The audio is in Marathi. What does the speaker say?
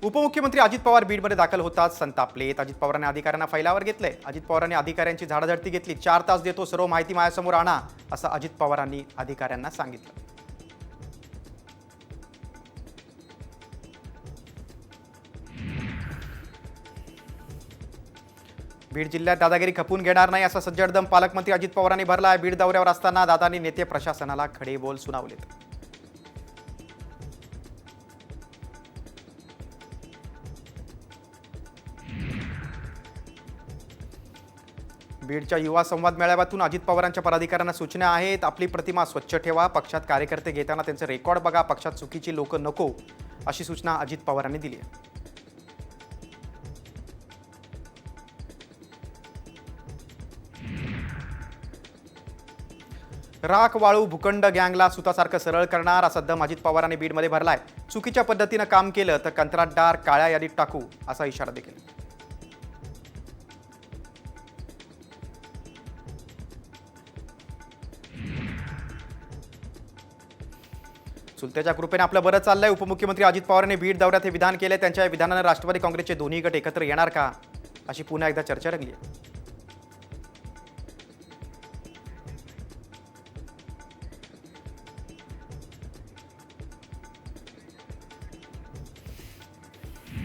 उपमुख्यमंत्री अजित पवार बीडमध्ये दाखल होताच संतापलेत. अजित पवारांनी अधिकाऱ्यांना फैलावर घेतलंय. अजित पवारांनी अधिकाऱ्यांची झाडाझडती घेतली. 4 तास देतो, सर्व माहिती माझ्यासमोर आणा, असं अजित पवारांनी अधिकाऱ्यांना सांगितलं. बीड जिल्ह्यात दादागिरी खपून घेणार नाही असा सज्जड दम पालकमंत्री अजित पवारांनी भरलाय. बीड दौऱ्यावर असताना दादांनी नेते प्रशासनाला खडे बोल सुनावलेत. बीडच्या युवा संवाद मेळाव्यातून अजित पवारांच्या पदाधिकाऱ्यांना सूचना आहेत. आपली प्रतिमा स्वच्छ ठेवा, पक्षात कार्यकर्ते घेताना त्यांचे रेकॉर्ड बघा, पक्षात चुकीची लोक नको, अशी सूचना अजित पवारांनी दिली आहे. राख वाळू भूखंड गँगला सुतासारखं सरळ करणार असा दम अजित पवारांनी बीडमध्ये भरलाय. चुकीच्या पद्धतीनं काम केलं तर कंत्राटदार काळ्या यादीत टाकू, असा इशारा देखील. चुलत्याच्या कृपेने आपलं बरं चाललंय. उपमुख्यमंत्री अजित पवारांनी बीड दौऱ्यात हे विधान केलंय. त्यांच्या या विधानानं राष्ट्रवादी काँग्रेसचे दोन्ही गट एकत्र येणार का, अशी पुन्हा एकदा चर्चा रंगली आहे.